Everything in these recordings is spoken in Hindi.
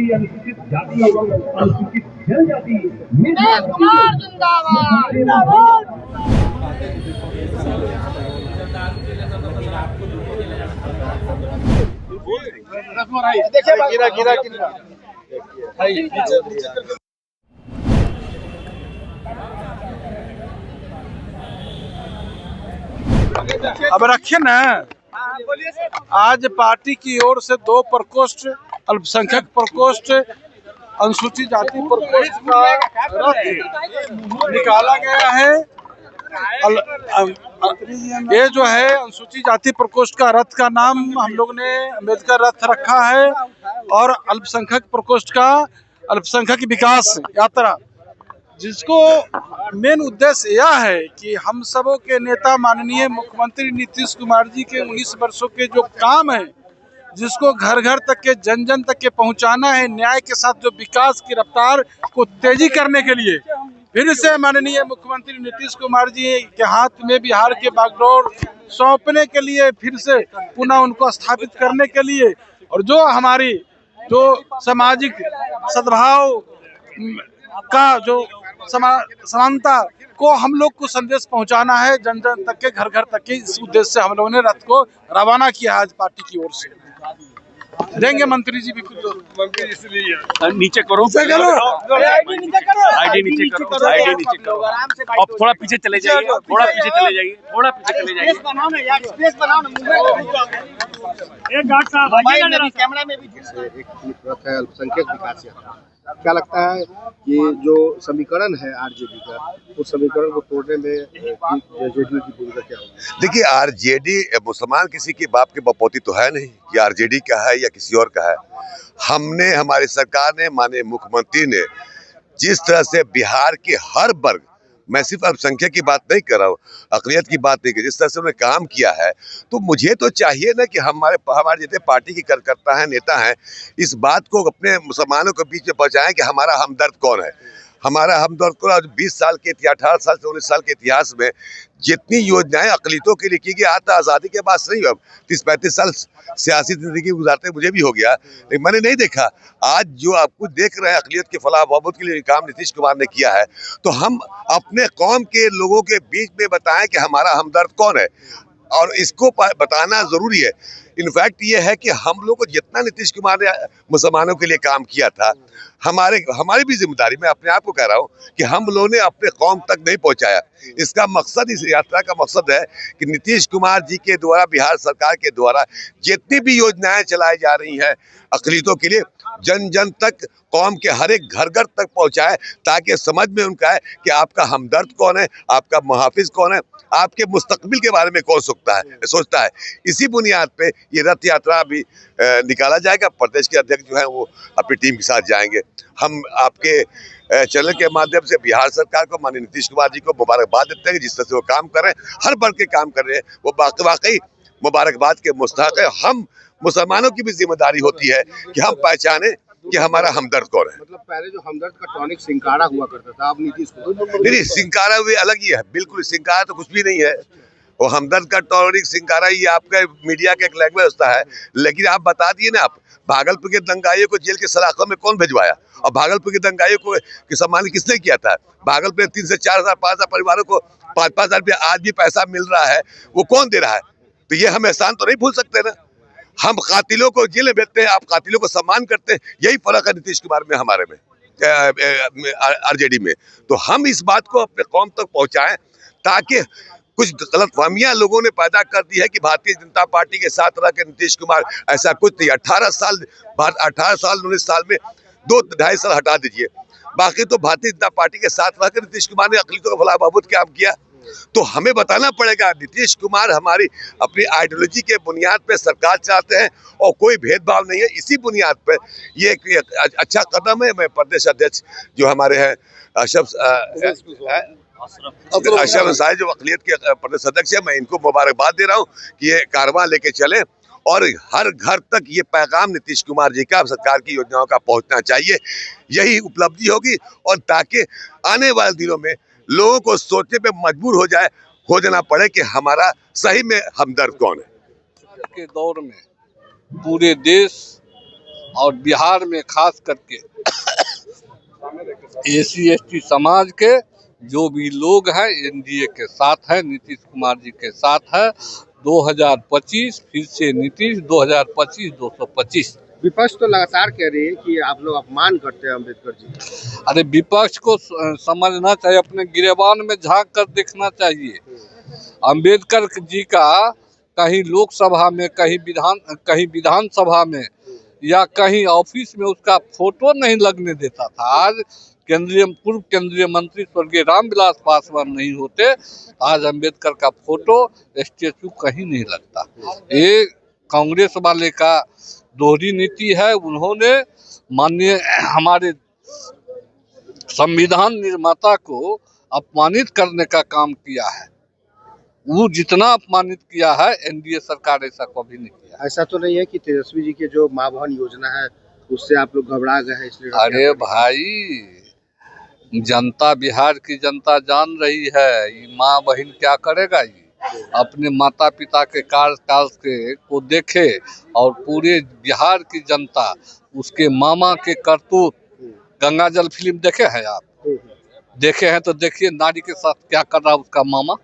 आदिवासी, अनुसूचित जाति एवं अनुसूचित जनजाति अब रखिए ना। आज पार्टी की ओर से 2 प्रकोष्ठ, अल्पसंख्यक प्रकोष्ठ, अनुसूचित जाति प्रकोष्ठ का रथ निकाला गया है। ये जो है अनुसूचित जाति प्रकोष्ठ का रथ का नाम हम लोग ने अम्बेडकर रथ रखा है, और अल्पसंख्यक प्रकोष्ठ का अल्पसंख्यक विकास यात्रा, जिसको मेन उद्देश्य यह है कि हम सबों के नेता माननीय मुख्यमंत्री नीतीश कुमार जी के 19 वर्षों के जो काम है, जिसको घर घर तक के, जन जन तक के पहुंचाना है, न्याय के साथ जो विकास की रफ्तार को तेजी करने के लिए फिर से माननीय मुख्यमंत्री नीतीश कुमार जी के हाथ में बिहार के बागडोर सौंपने के लिए, फिर से पुनः उनको स्थापित करने के लिए, और जो हमारी जो सामाजिक सद्भाव का जो समानता को हम लोग को संदेश पहुंचाना है, जन जन तक के, घर घर तक के, इस उद्देश्य से हम लोगों ने रथ को रवाना किया आज पार्टी की ओर से। देंगे मंत्री जी भी कुछ, नीचे करो, आईडी नीचे करो, अब थोड़ा पीछे चले जाइए, थोड़ा पीछे चले जाइए। कैमरा में भी रथ है अल्पसंख्यक विकास यात्रा। क्या लगता है कि जो समीकरण है आरजेडी का, उस समीकरण को तोड़ने में जेडीयू की भूमिका क्या होगी? देखिए, आरजेडी मुसलमान किसी की बाप के बपौती तो है नहीं कि आरजेडी का है या किसी और का है। हमने, हमारी सरकार ने, माननीय मुख्यमंत्री ने जिस तरह से बिहार के हर वर्ग, मैं सिर्फ अल्पसंख्यक की बात नहीं कर रहा हूँ, अक़लियत की बात नहीं की, जिस तरह से उन्होंने काम किया है, तो मुझे तो चाहिए ना कि हमारे जितने पार्टी के कार्यकर्ता हैं, नेता हैं, इस बात को अपने मुसलमानों के बीच में पहुँचाएं कि हमारा हमदर्द कौन है। हमारा हमदर्द कौन है? 20 साल के, 18 साल से 19 साल के इतिहास में जितनी योजनाएं अक़लियतों के लिए की गई, आज तो आज़ादी के बाद सही, अब 30-35 साल सियासी जिंदगी गुजारते मुझे भी हो गया, लेकिन मैंने नहीं देखा आज जो आप कुछ देख रहे हैं अक़लियत के फलाह बहबूद के लिए काम नीतीश कुमार ने किया है। तो हम अपने कौम के लोगों के बीच में बताएं कि हमारा हमदर्द कौन है, और इसको बताना जरूरी है। इनफैक्ट ये है कि हम लोग को जितना नीतीश कुमार ने मुसलमानों के लिए काम किया था, हमारी भी जिम्मेदारी, मैं अपने आप को कह रहा हूँ कि हम लोगों ने अपने कौम तक नहीं पहुँचाया। इसका मकसद, इस यात्रा का मकसद है कि नीतीश कुमार जी के द्वारा, बिहार सरकार के द्वारा जितनी भी योजनाएं चलाई जा रही हैं अक़लियतों के लिए, जन जन तक, कौम के हर एक घर घर तक पहुँचाए, ताकि समझ में उनका है कि आपका हमदर्द कौन है, आपका मुहाफिज कौन है, आपके मुस्तकबिल के बारे में कौन सोचता है। इसी बुनियाद पे ये रथ यात्रा भी निकाला जाएगा। प्रदेश के अध्यक्ष जो है वो अपनी टीम के साथ जाएंगे। हम आपके चैनल के माध्यम से बिहार सरकार को, माननीय नीतीश कुमार जी को मुबारकबाद देते हैं, जिस तरह से वो काम कर रहे हैं, हर वर्ग के काम कर रहे हैं, वो वाकई मुबारकबाद के मुस्तहक है। हम मुसलमानों की भी जिम्मेदारी होती है कि हम पहचाने कि हमारा हमदर्द कौन है। मतलब पहले जो हमदर्द का टॉनिक सिंकारा हुआ करता था, अब नीतीश नहीं, सिंकारा भी अलग ही है, बिल्कुल सिंकारा तो कुछ भी नहीं है। वो हमदर्द का टॉनिक सिंकारा ये आपका मीडिया का एक लैंग्वेज होता है। लेकिन आप बता दिए ना, आप भागलपुर के दंगाइयों को जेल के सलाखों में कौन भिजवाया, और भागलपुर के दंगाइयों को सम्मान किसने किया था? भागलपुर में 3 से 4 हजार, 5 हजार परिवारों को 5-5 हजार रुपया आज भी पैसा मिल रहा है, वो कौन दे रहा है? तो ये हम एहसान तो नहीं भूल सकते ना। हम कातिलों को जेल में भेजते हैं, आप कातिलों को सम्मान करते हैं। यही फर्क है नीतीश कुमार में, हमारे में, आरजेडी में। तो हम इस बात को अपने कौम तक पहुंचाएं, ताकि कुछ गलतफहमियां लोगों ने पैदा कर दी है कि भारतीय जनता पार्टी के साथ रह के नीतीश कुमार, ऐसा कुछ नहीं। 18 साल 19 साल में 2-2.5 साल हटा दीजिए, बाकी तो भारतीय जनता पार्टी के साथ रहकर नीतीश कुमार ने अक़लियतों का भला बहबूद काम किया। तो हमें बताना पड़ेगा, नीतीश कुमार हमारी अपनी आइडियोलॉजी के बुनियाद पे सरकार चलाते हैं, और कोई भेदभाव नहीं है। इसी बुनियाद पे ये एक अच्छा कदम है। मैं प्रदेश अध्यक्ष जो हमारे हैं अशरफ अंसारी, जो अक़लियत के प्रदेश अध्यक्ष है, मैं इनको मुबारकबाद दे रहा हूँ कि ये कारवां लेके चलें, और हर घर तक ये पैगाम नीतीश कुमार जी का, सरकार की योजनाओं का पहुँचना चाहिए। यही उपलब्धि होगी, और ताकि आने वाले दिनों में लोगों को सोचने पे मजबूर हो जाना पड़े कि हमारा सही में हमदर्द कौन है। के दौर में पूरे देश और बिहार में खास करके SC/ST समाज के जो भी लोग हैं NDA के साथ हैं, नीतीश कुमार जी के साथ है। 2025 फिर से नीतीश, 2025 225। विपक्ष तो लगातार कह रही है कि आप लोग अपमान करते हैं अम्बेडकर जी। अरे विपक्ष को समझना चाहिए, अपने गिरेबान में झांक कर देखना चाहिए। अम्बेडकर जी का कहीं लोकसभा में, कहीं विधानसभा में या कहीं ऑफिस में उसका फोटो नहीं लगने देता था। आज पूर्व केंद्रीय मंत्री स्वर्गीय रामविलास पासवान नहीं होते, आज अम्बेडकर का फोटो स्टेचू कहीं नहीं लगता। ये कांग्रेस वाले का दोहरी नीति है। उन्होंने माननीय हमारे संविधान निर्माता को अपमानित करने का काम किया है। वो जितना अपमानित किया है NDA सरकार ऐसा कभी नहीं किया। ऐसा तो नहीं है कि तेजस्वी जी की जो माँ बहन योजना है उससे आप लोग घबरा गए हैं इसलिए? अरे भाई, जनता, बिहार की जनता जान रही है ये माँ बहन क्या करेगा। ये अपने माता पिता के कार्यकाल को देखे और पूरे बिहार की जनता उसके मामा के करतूत। गंगा जल फिल्म देखे हैं आप? देखे हैं तो देखिए नारी के साथ क्या कर रहा उसका मामा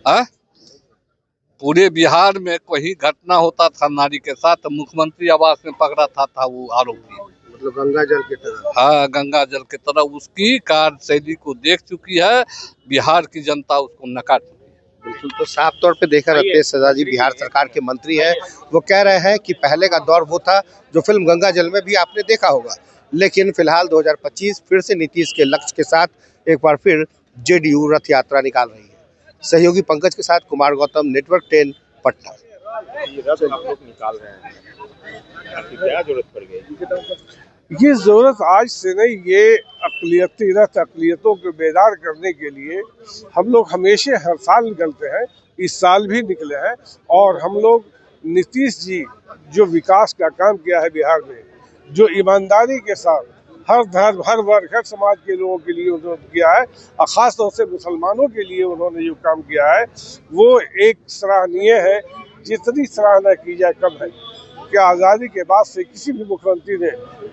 है। पूरे बिहार में कोई घटना होता था नारी के साथ, मुख्यमंत्री आवास में पकड़ा था वो आरोपी। मतलब गंगा जल की तरह? हाँ, गंगा जल की तरह उसकी कार्यशैली को देख चुकी है बिहार की जनता, उसको नकार चुकी है। बिल्कुल, तो साफ तौर पे देखा रत्नेश सजा जी बिहार सरकार के मंत्री है, वो कह रहे हैं कि पहले का दौर वो था जो फिल्म गंगा जल में भी आपने देखा होगा, लेकिन फिलहाल 2025 फिर से नीतीश के लक्ष्य के साथ एक बार फिर JDU रथ यात्रा निकाल रही है। सहयोगी पंकज के साथ कुमार गौतम, नेटवर्क 10, पटना। रथ आप लोग निकाल रहे हैं, क्या जरूरत पड़ गई? ये जरूरत आज से नहीं, ये अक़लियती रथ, अक़लियतों को बेदार करने के लिए हम लोग हमेशा हर साल निकलते हैं, इस साल भी निकले हैं। और हम लोग नीतीश जी जो विकास का काम किया है बिहार में, जो ईमानदारी के साथ हर धर्म, हर वर्ग, हर समाज के लोगों के लिए उन्होंने किया है और ख़ास तौर से मुसलमानों के लिए उन्होंने जो काम किया है वो एक सराहनीय है। जितनी सराहना की जाए कम है कि आज़ादी के बाद से किसी भी मुख्यमंत्री ने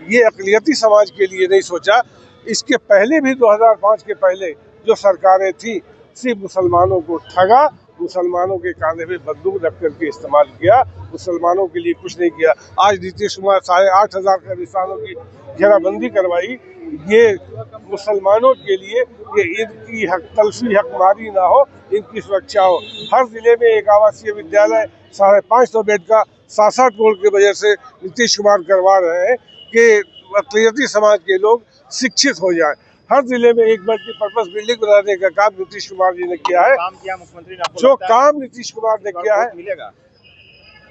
ये अक़लियती समाज के लिए नहीं सोचा। इसके पहले भी 2005 के पहले जो सरकारें थी सिर्फ मुसलमानों को ठगा, मुसलमानों के कांधे में बंदूक रख करके इस्तेमाल किया, मुसलमानों के लिए कुछ नहीं किया। आज नीतीश कुमार 8,500 कब्रिस्तानों की घेराबंदी करवाई, ये मुसलमानों के लिए, ये इनकी तलफी हकमारी ना हो, इनकी सुरक्षा हो। हर जिले में एक आवासीय विद्यालय 550 बेड का 67 करोड़ की वजह से नीतीश कुमार करवा रहे हैं कि अक़लियती समाज के लोग शिक्षित हो जाएं। हर जिले में एक मल्टीपर्पज बिल्डिंग बनाने का काम नीतीश कुमार जी ने किया है। काम किया मुख्यमंत्री ने, जो काम नीतीश कुमार ने किया है मिलेगा।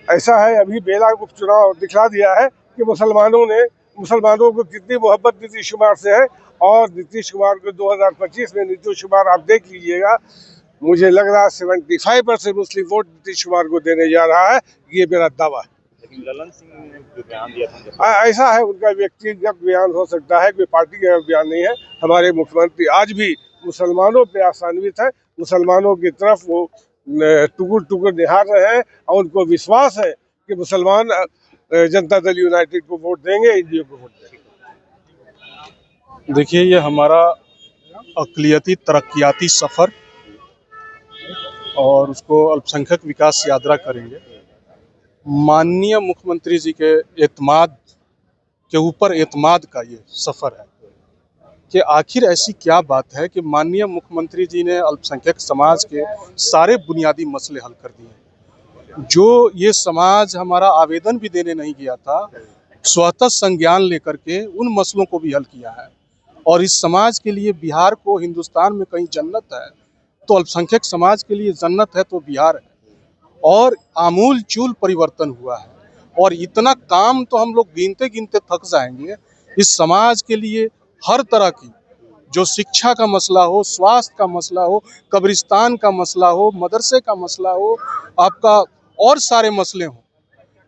ऐसा है, अभी बेला उपचुनाव दिखला दिया है कि मुसलमानों को कितनी मोहब्बत नीतीश कुमार से है। और नीतीश कुमार को 2025 में नीतीश कुमार आप देख लीजिएगा, मुझे लग रहा है 75% मुस्लिम वोट नीतीश कुमार को देने जा रहा है, ये मेरा दावा है। लेकिन ललन सिंह ने जो बयान दिया था, ऐसा है, उनका व्यक्तिगत बयान हो सकता है, कोई पार्टी का बयान नहीं है। हमारे मुख्यमंत्री आज भी मुसलमानों पे आसान्वित है, मुसलमानों की तरफ वो टुकुर टुकुर निहार रहे हैं और उनको विश्वास है कि मुसलमान जनता दल यूनाइटेड को वोट देंगे, NDA को वोट देंगे। देखिए, ये हमारा अक़लियती तरक्याती सफ़र और उसको अल्पसंख्यक विकास यात्रा करेंगे। माननीय मुख्यमंत्री जी के एतमाद के ऊपर एतमाद का ये सफ़र है कि आखिर ऐसी क्या बात है कि माननीय मुख्यमंत्री जी ने अल्पसंख्यक समाज के सारे बुनियादी मसले हल कर दिए। जो ये समाज हमारा आवेदन भी देने नहीं गया था, स्वतः संज्ञान लेकर के उन मसलों को भी हल किया है। और इस समाज के लिए बिहार को हिंदुस्तान में कहीं जन्नत है तो अल्पसंख्यक समाज के लिए जन्नत है तो बिहार है। और आमूल चूल परिवर्तन हुआ है और इतना काम तो हम लोग गिनते गिनते थक जाएंगे। इस समाज के लिए हर तरह की, जो शिक्षा का मसला हो, स्वास्थ्य का मसला हो, कब्रिस्तान का मसला हो, मदरसे का मसला हो, आपका और सारे मसले हों,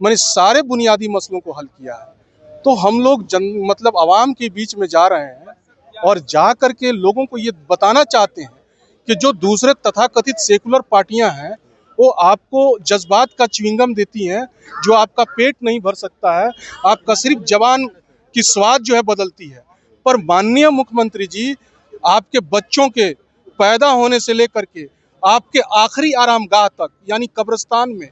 मैंने सारे बुनियादी मसलों को हल किया है। तो हम लोग मतलब आवाम के बीच में जा रहे हैं और जा कर के लोगों को ये बताना चाहते हैं कि जो दूसरे तथाकथित सेकुलर पार्टियां हैं वो आपको जज्बात का च्युइंगम देती हैं जो आपका पेट नहीं भर सकता है, आपका सिर्फ जबान की स्वाद जो है बदलती है। पर माननीय मुख्यमंत्री जी आपके बच्चों के पैदा होने से लेकर के आपके आखिरी आरामगाह तक यानी कब्रिस्तान में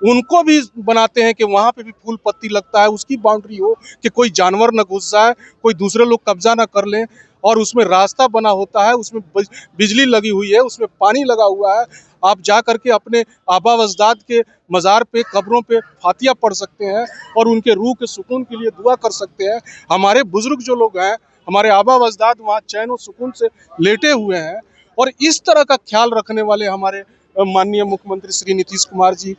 उनको भी बनाते हैं कि वहाँ पे भी फूल पत्ती लगता है, उसकी बाउंड्री हो कि कोई जानवर न घुस जाए, कोई दूसरे लोग कब्जा ना कर लें, और उसमें रास्ता बना होता है, उसमें बिजली लगी हुई है, उसमें पानी लगा हुआ है। आप जा करके अपने आबा अजदाद के मज़ार पे, कब्रों पे फातिया पढ़ सकते हैं और उनके रूह के सुकून के लिए दुआ कर सकते हैं। हमारे बुजुर्ग जो लोग हैं, हमारे आबा अजदाद वहाँ चैन और सुकून से लेटे हुए हैं, और इस तरह का ख्याल रखने वाले हमारे माननीय मुख्यमंत्री श्री नीतीश कुमार जी,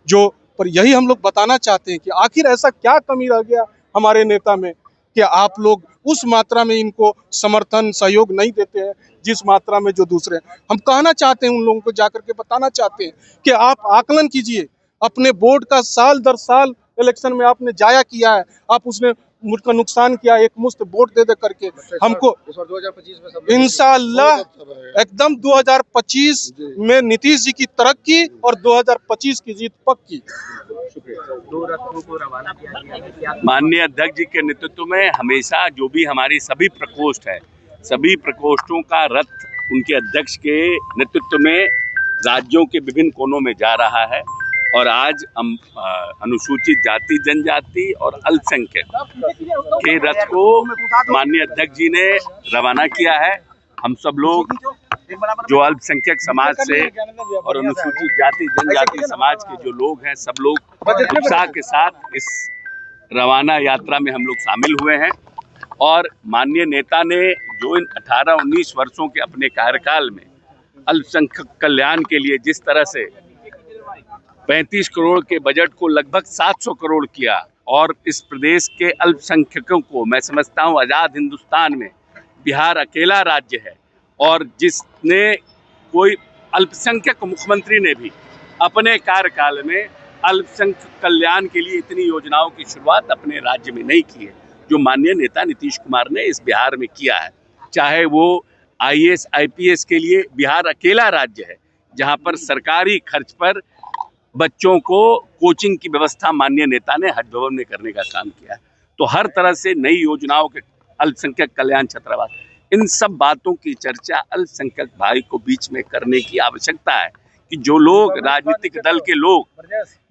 जो पर यही हम लोग बताना चाहते हैं कि आखिर ऐसा क्या कमी रह गया हमारे नेता में कि आप लोग उस मात्रा में इनको समर्थन सहयोग नहीं देते हैं जिस मात्रा में जो दूसरे। हम कहना चाहते हैं, उन लोगों को जाकर के बताना चाहते हैं कि आप आकलन कीजिए, अपने बोर्ड का साल दर साल इलेक्शन में आपने जाया किया है, आप उसने मुझका नुकसान किया एक मुश्त वोट दे करके हमको। 2025 में इंशाअल्लाह एकदम 2025 में नीतीश जी की तरक्की और 2025 की जीत पक्की। माननीय अध्यक्ष जी के नेतृत्व में हमेशा जो भी हमारी सभी प्रकोष्ठ है, सभी प्रकोष्ठों का रथ उनके अध्यक्ष के नेतृत्व में राज्यों के विभिन्न कोनों में जा रहा है। और आज हम अनुसूचित जाति जनजाति और अल्पसंख्यक के रथ को माननीय अध्यक्ष जी ने रवाना किया है। हम सब लोग जो अल्पसंख्यक समाज से और अनुसूचित जाति जनजाति समाज के जो लोग हैं, सब लोग उत्साह के साथ इस रवाना यात्रा में हम लोग शामिल हुए हैं। और माननीय नेता ने जो इन 18-19 वर्षों के अपने कार्यकाल में अल्पसंख्यक कल्याण के लिए जिस तरह से 35 करोड़ के बजट को लगभग 700 करोड़ किया, और इस प्रदेश के अल्पसंख्यकों को मैं समझता हूँ आज़ाद हिंदुस्तान में बिहार अकेला राज्य है, और जिसने कोई अल्पसंख्यक मुख्यमंत्री ने भी अपने कार्यकाल में अल्पसंख्यक कल्याण के लिए इतनी योजनाओं की शुरुआत अपने राज्य में नहीं की है, जो माननीय नेता नीतीश कुमार ने इस बिहार में किया है। चाहे वो IAS IPS के लिए बिहार अकेला राज्य है जहाँ पर सरकारी खर्च पर बच्चों को कोचिंग की व्यवस्था माननीय नेता ने हज भवन में करने का काम किया है। तो हर तरह से नई योजनाओं के अल्पसंख्यक कल्याण छात्रावास, इन सब बातों की चर्चा अल्पसंख्यक भाई को बीच में करने की आवश्यकता है कि जो लोग राजनीतिक दल के लोग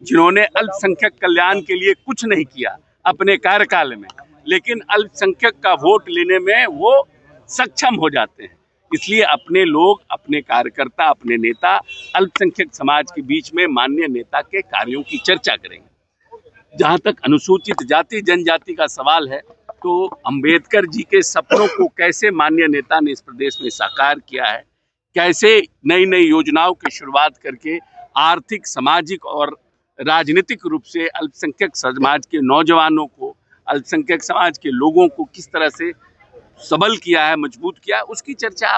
जिन्होंने अल्पसंख्यक कल्याण के लिए कुछ नहीं किया अपने कार्यकाल में, लेकिन अल्पसंख्यक का वोट लेने में वो सक्षम हो जाते हैं, इसलिए अपने लोग, अपने कार्यकर्ता, अपने नेता अल्पसंख्यक समाज के बीच में माननीय नेता के कार्यों की चर्चा करेंगे। जहाँ तक अनुसूचित जाति जनजाति का सवाल है, तो अंबेडकर जी के सपनों को कैसे माननीय नेता ने इस प्रदेश में साकार किया है, कैसे नई नई योजनाओं की शुरुआत करके आर्थिक, सामाजिक और राजनीतिक रूप से अल्पसंख्यक समाज के नौजवानों को, अल्पसंख्यक समाज के लोगों को किस तरह से सबल किया है, मजबूत किया है, उसकी चर्चा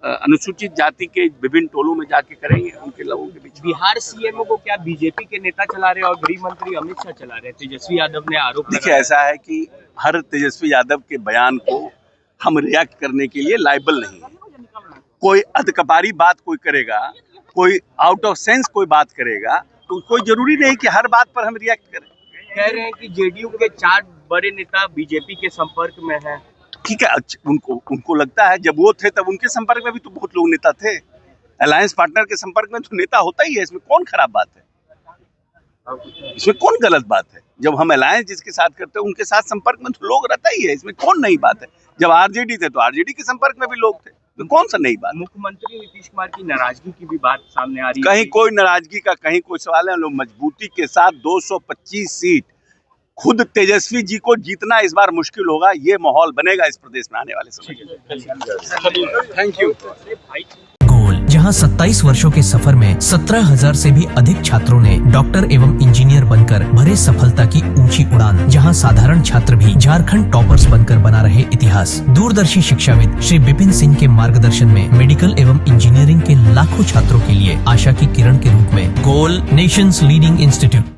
अनुसूचित जाति के विभिन्न टोलों में जाके करेंगे उनके लोगों के बीच। बिहार सीएमओ को क्या बीजेपी के नेता चला रहे और गृह मंत्री अमित शाह चला रहे? तेजस्वी यादव ने आरोप देखिए, ऐसा है कि हर तेजस्वी यादव के बयान को हम रिएक्ट करने के लिए लायबल नहीं है। कोई अधकपारी बात कोई करेगा, कोई आउट ऑफ सेंस कोई बात करेगा, तो कोई जरूरी नहीं कि हर बात पर हम रिएक्ट करें। कह रहे हैं कि जेडीयू के 4 बड़े नेता बीजेपी के संपर्क में हैं। ठीक है, उनको लगता है, जब वो थे तब उनके संपर्क में भी तो बहुत लोग नेता थे। अलायंस पार्टनर के संपर्क में तो नेता होता ही है, इसमें कौन खराब बात है, इसमें कौन गलत बात है। जब हम अलायंस जिसके साथ करते हैं उनके साथ संपर्क में तो लोग रहता ही है, इसमें कौन नई बात है। जब आरजेडी थे तो आरजेडी के संपर्क में भी लोग थे, तो कौन सा नई बात। मुख्यमंत्री नीतीश कुमार की नाराजगी की भी बात सामने आ रही है। कहीं कोई नाराजगी का कहीं कोई सवाल है। लोग मजबूती के साथ 225 सीट, खुद तेजस्वी जी को जीतना इस बार मुश्किल होगा, ये माहौल बनेगा इस प्रदेश में आने वाले समय। Thank you. गोल, जहां 27 वर्षों के सफर में 17,000 से भी अधिक छात्रों ने डॉक्टर एवं इंजीनियर बनकर भरे सफलता की ऊंची उड़ान, जहां साधारण छात्र भी झारखंड टॉपर्स बनकर बना रहे इतिहास। दूरदर्शी शिक्षाविद श्री विपिन सिंह के मार्गदर्शन में मेडिकल एवं इंजीनियरिंग के लाखों छात्रों के लिए आशा की किरण के रूप में गोल, नेशंस लीडिंग इंस्टीट्यूट